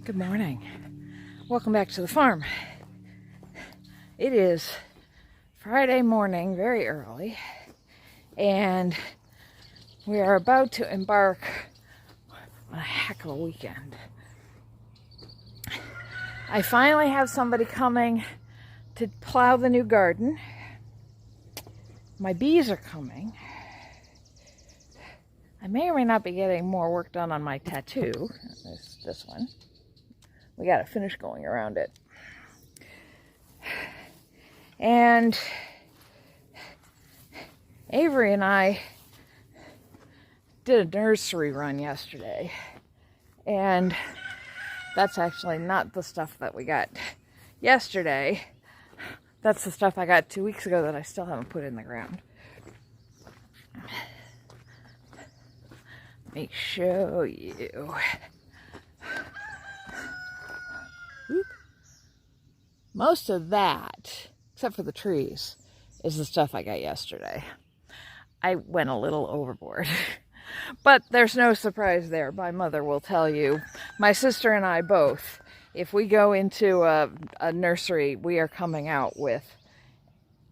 Good morning. Welcome back to the farm. It is Friday morning, very early, and we are about to embark on a heck of a weekend. I finally have somebody coming to plow the new garden. My bees are coming. I may or may not be getting more work done on my tattoo. This one. We got to finish going around it. And Avery and I did a nursery run yesterday. And that's actually not the stuff that we got yesterday. That's the stuff I got 2 weeks ago that I still haven't put in the ground. Let me show you. Whoop. Most of that, except for the trees, is the stuff I got yesterday. I went a little overboard. But there's no surprise there. My mother will tell you. My sister and I both, if we go into a nursery, we are coming out with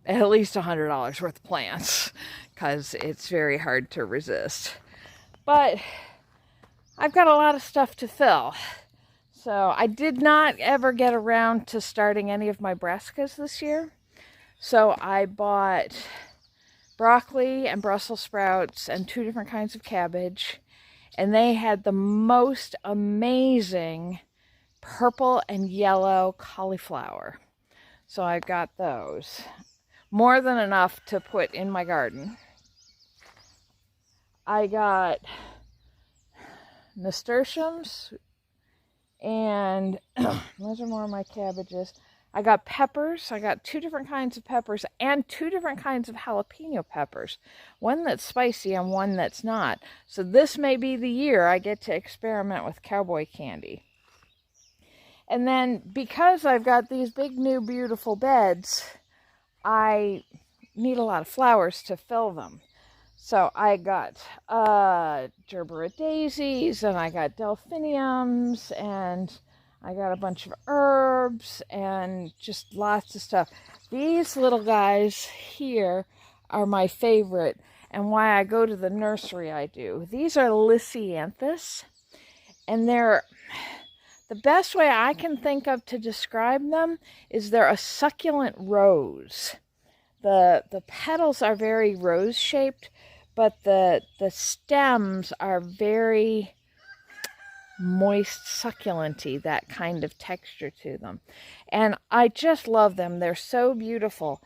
at least $100 worth of plants because it's very hard to resist. But I've got a lot of stuff to fill. So I did not ever get around to starting any of my brassicas this year. So I bought broccoli and Brussels sprouts and 2 different kinds of cabbage. And they had the most amazing purple and yellow cauliflower. So I got those. More than enough to put in my garden. I got nasturtiums. And those are more of my cabbages. I got peppers. I got 2 different kinds of peppers and 2 different kinds of jalapeno peppers. One that's spicy and one that's not. So this may be the year I get to experiment with cowboy candy. And then because I've got these big new beautiful beds, I need a lot of flowers to fill them. So I got gerbera daisies, and I got delphiniums, and I got a bunch of herbs, and just lots of stuff. These little guys here are my favorite, and why I go to the nursery I do. These are Lisianthus, and they're, the best way I can think of to describe them is they're a succulent rose. The petals are very rose-shaped, but the stems are very moist, succulent-y, that kind of texture to them. And I just love them. They're so beautiful.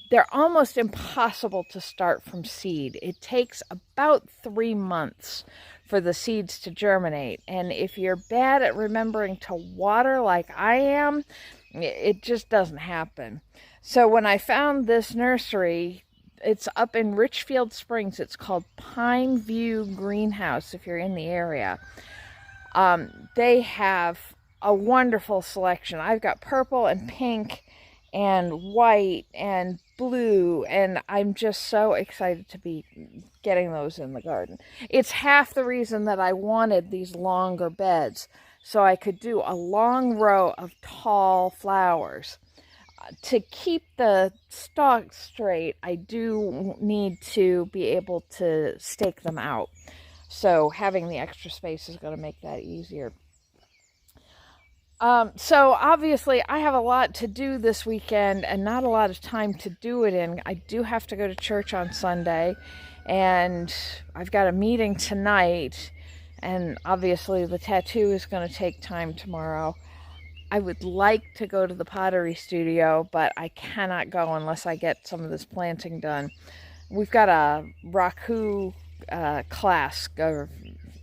They're almost impossible to start from seed. It takes about 3 months for the seeds to germinate. And if you're bad at remembering to water like I am, it just doesn't happen. So when I found this nursery, it's up in Richfield Springs. It's called Pine View Greenhouse, if you're in the area. They have a wonderful selection. I've got purple and pink and white and blue, and I'm just so excited to be getting those in the garden. It's half the reason that I wanted these longer beds, so I could do a long row of tall flowers. To keep the stalks straight, I do need to be able to stake them out. So having the extra space is going to make that easier. So obviously I have a lot to do this weekend and not a lot of time to do it in. I do have to go to church on Sunday, and I've got a meeting tonight, and obviously the tattoo is going to take time tomorrow. I would like to go to the pottery studio, but I cannot go unless I get some of this planting done. We've got a raku class or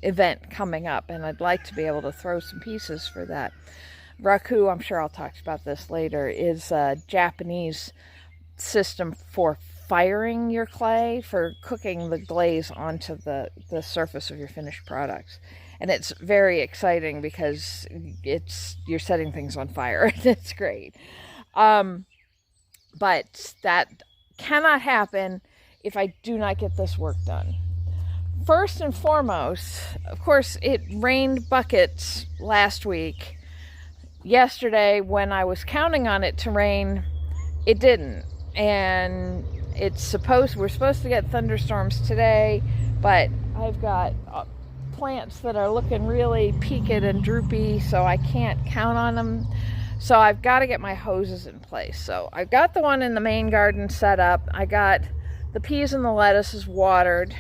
event coming up, and I'd like to be able to throw some pieces for that. Raku, I'm sure I'll talk about this later, is a Japanese system for firing your clay, for cooking the glaze onto the surface of your finished products. And it's very exciting because you're setting things on fire. It's great. But that cannot happen if I do not get this work done. First and foremost, of course, it rained buckets last week, yesterday, when I was counting on it to rain, it didn't. And we're supposed to get thunderstorms today, but I've got plants that are looking really peaked and droopy, so I can't count on them. So I've got to get my hoses in place. So I've got the one in the main garden set up. I got the peas and the lettuces watered,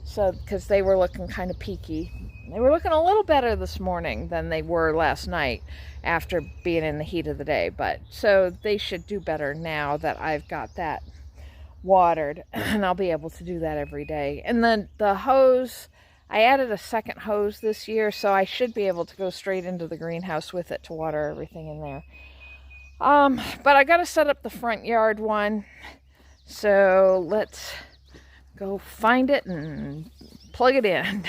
so because they were looking kind of peaky. They were looking a little better this morning than they were last night after being in the heat of the day. But so they should do better now that I've got that watered, and I'll be able to do that every day. And then the hose, I added a second hose this year, so I should be able to go straight into the greenhouse with it to water everything in there. But I got to set up the front yard one, so let's go find it and plug it in.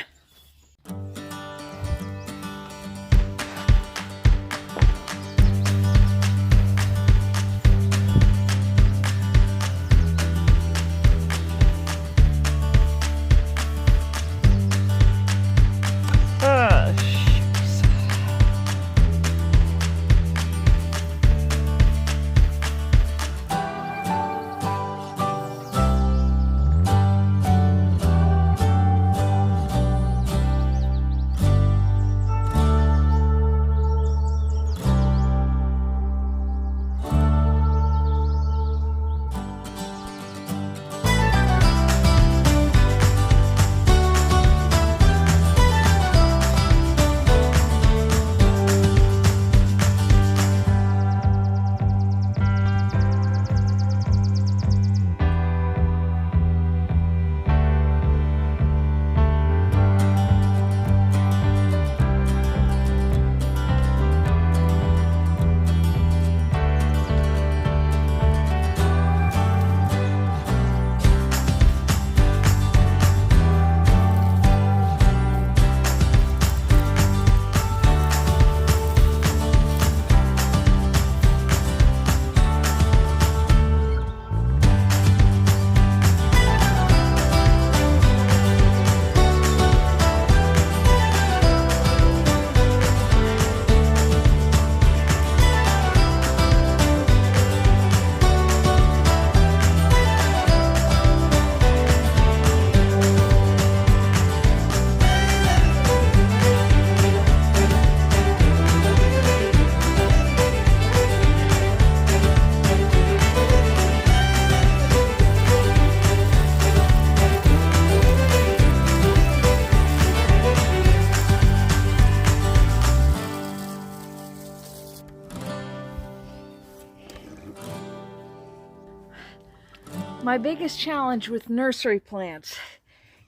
My biggest challenge with nursery plants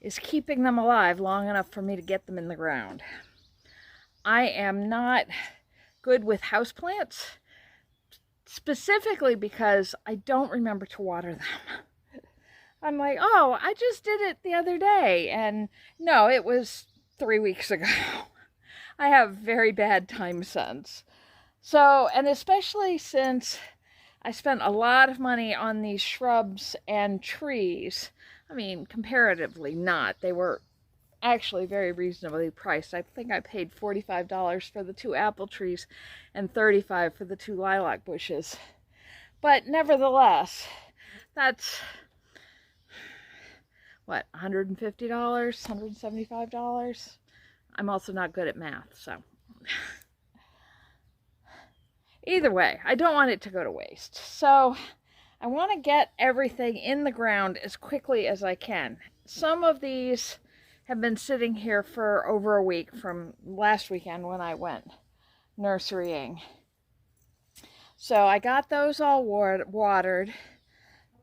is keeping them alive long enough for me to get them in the ground. I am not good with houseplants, specifically because I don't remember to water them. I'm like, oh, I just did it the other day, and no, it was 3 weeks ago. I have very bad time sense. So, and especially since I spent a lot of money on these shrubs and trees. I mean, comparatively not. They were actually very reasonably priced. I think I paid $45 for the 2 apple trees and $35 for the 2 lilac bushes. But nevertheless, that's, what, $150, $175? I'm also not good at math, so... Either way, I don't want it to go to waste. So I want to get everything in the ground as quickly as I can. Some of these have been sitting here for over a week from last weekend when I went nurserying. So I got those all watered.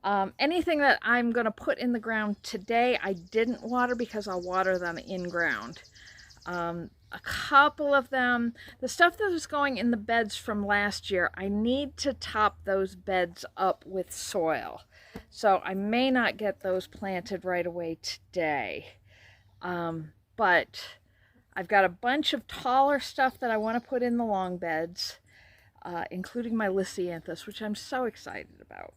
Anything that I'm going to put in the ground today, I didn't water because I'll water them in ground. A couple of them, the stuff that was going in the beds from last year, I need to top those beds up with soil. So I may not get those planted right away today. But I've got a bunch of taller stuff that I want to put in the long beds, including my Lisianthus, which I'm so excited about.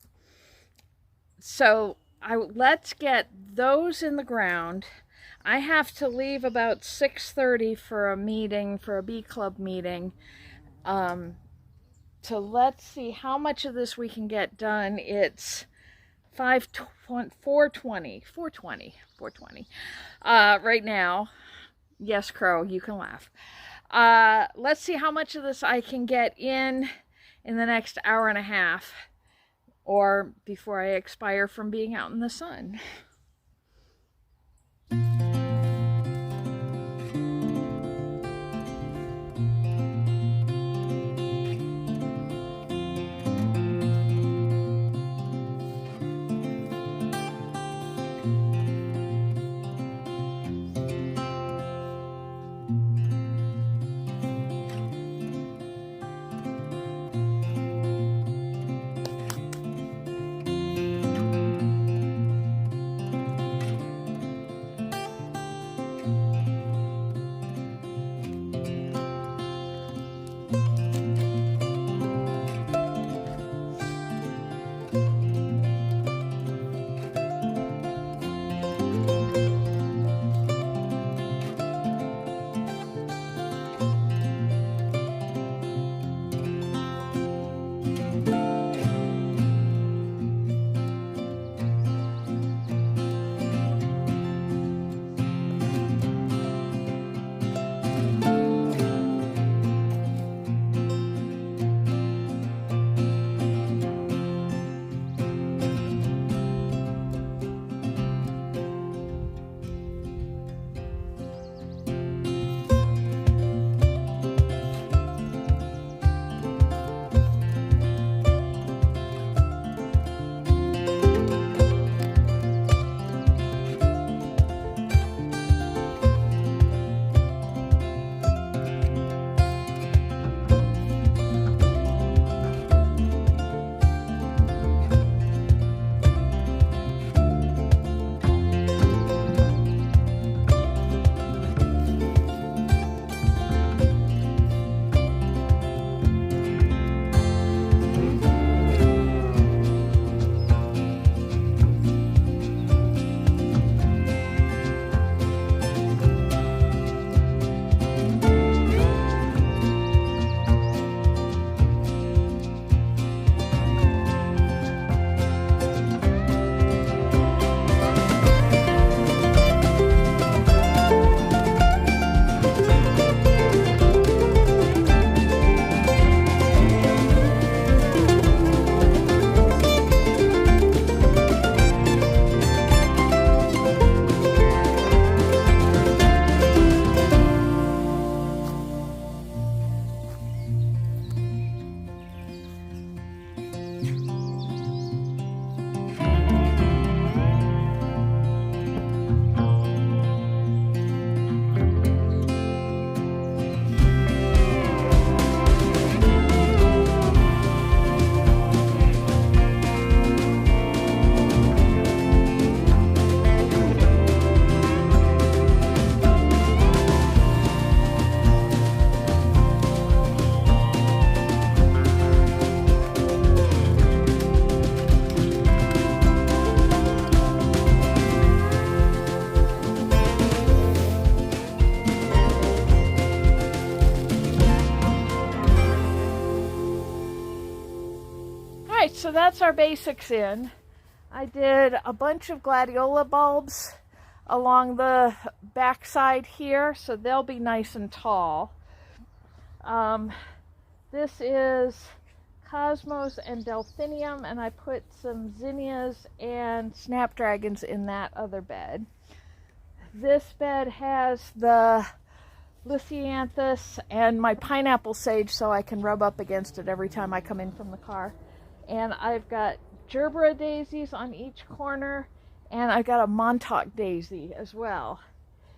So let's get those in the ground. I have to leave about 6:30 for a meeting, for a bee club meeting. So let's see how much of this we can get done. It's 4:20 right now. Yes, Crow, you can laugh. Let's see how much of this I can get in the next hour and a half, or before I expire from being out in the sun. So that's our basics in. I did a bunch of gladiola bulbs along the back side here, so they'll be nice and tall. This is cosmos and delphinium, and I put some zinnias and snapdragons in that other bed. This bed has the lisianthus and my pineapple sage, so I can rub up against it every time I come in from the car. And I've got gerbera daisies on each corner, and I've got a Montauk daisy as well.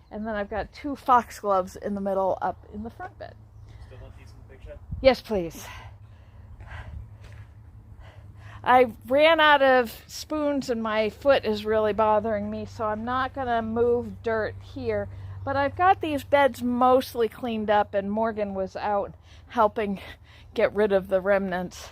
And then I've got 2 foxgloves in the middle up in the front bed. Still want these in the big shed? Yes, please. I ran out of spoons and my foot is really bothering me, so I'm not going to move dirt here. But I've got these beds mostly cleaned up, and Morgan was out helping get rid of the remnants.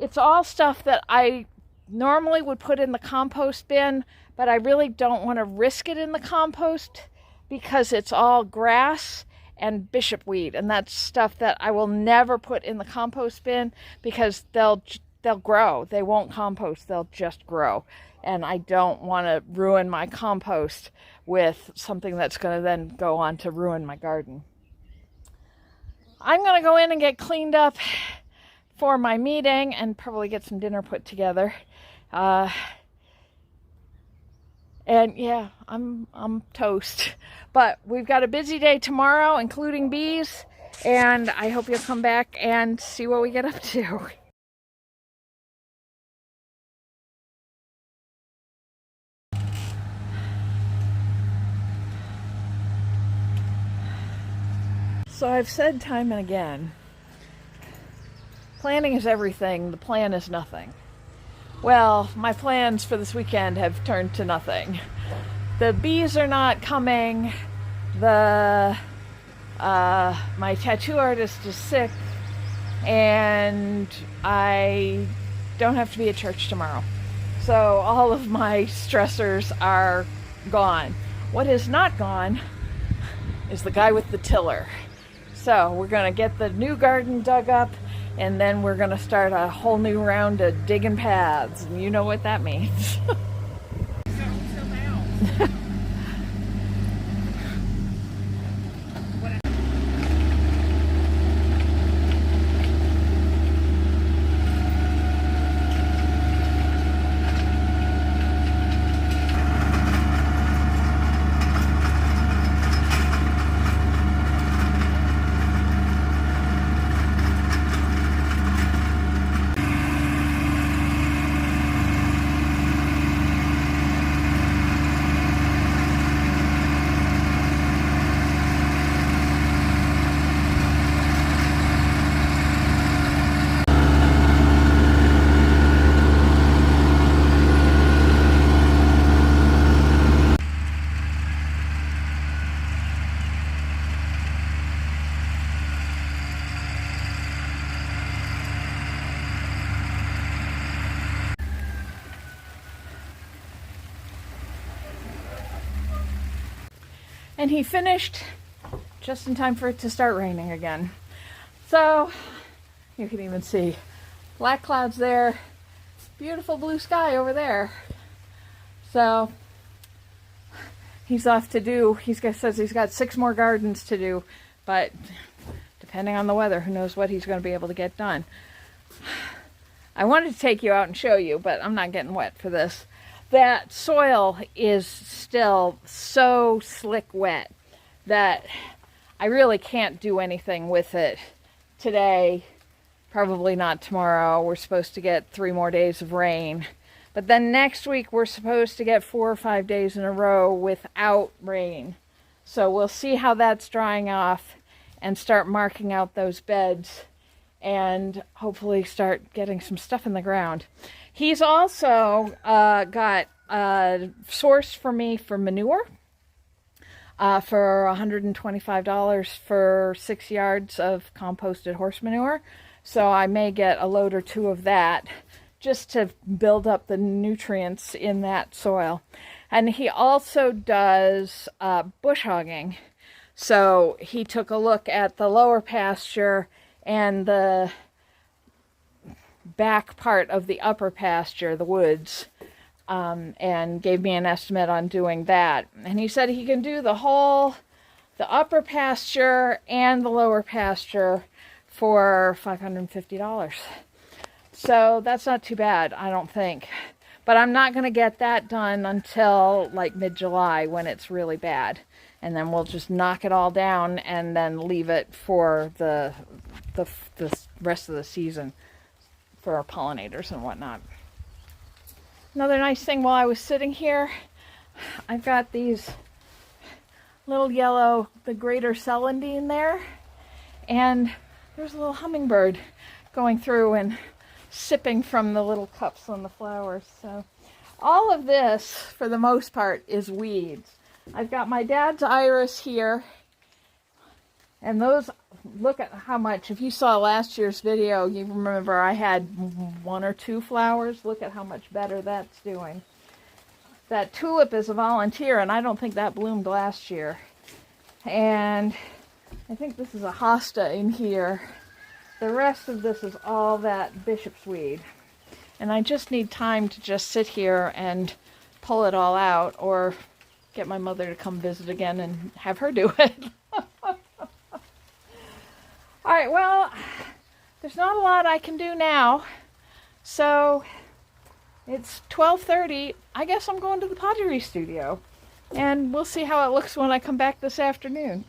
It's all stuff that I normally would put in the compost bin, but I really don't want to risk it in the compost because it's all grass and bishopweed, and that's stuff that I will never put in the compost bin because they'll grow. They won't compost, they'll just grow. And I don't want to ruin my compost with something that's going to then go on to ruin my garden. I'm going to go in and get cleaned up for my meeting and probably get some dinner put together. And yeah, I'm toast. But we've got a busy day tomorrow, including bees, and I hope you'll come back and see what we get up to. So I've said time and again, planning is everything, the plan is nothing. Well, my plans for this weekend have turned to nothing. The bees are not coming, my tattoo artist is sick, and I don't have to be at church tomorrow. So all of my stressors are gone. What is not gone is the guy with the tiller. So we're going to get the new garden dug up, and then we're going to start a whole new round of digging paths. And you know what that means. And he finished just in time for it to start raining again. So you can even see black clouds there, beautiful blue sky over there. So he's off to do, says he's got 6 more gardens to do, but depending on the weather, who knows what he's going to be able to get done. I wanted to take you out and show you, but I'm not getting wet for this. That soil is still so slick wet that I really can't do anything with it today, probably not tomorrow. We're supposed to get 3 more days of rain. But then next week we're supposed to get 4 or 5 days in a row without rain. So we'll see how that's drying off and start marking out those beds and hopefully start getting some stuff in the ground. He's also got a source for me for manure for $125 for 6 yards of composted horse manure. So I may get a load or 2 of that just to build up the nutrients in that soil. And he also does bush hogging. So he took a look at the lower pasture and the back part of the upper pasture, the woods, and gave me an estimate on doing that. And he said he can do the upper pasture and the lower pasture for $550. So that's not too bad, I don't think. But I'm not going to get that done until like mid-July when it's really bad. And then we'll just knock it all down and then leave it for the rest of the season for our pollinators and whatnot. Another nice thing while I was sitting here, I've got these little yellow, the greater celandine there, and there's a little hummingbird going through and sipping from the little cups on the flowers. So all of this, for the most part, is weeds. I've got my dad's iris here, and those, look at how much, if you saw last year's video, you remember I had 1 or 2 flowers. Look at how much better that's doing. That tulip is a volunteer, and I don't think that bloomed last year. And I think this is a hosta in here. The rest of this is all that bishop's weed. And I just need time to just sit here and pull it all out, or get my mother to come visit again and have her do it. Alright, well, there's not a lot I can do now. So it's 12:30. I guess I'm going to the pottery studio. And we'll see how it looks when I come back this afternoon.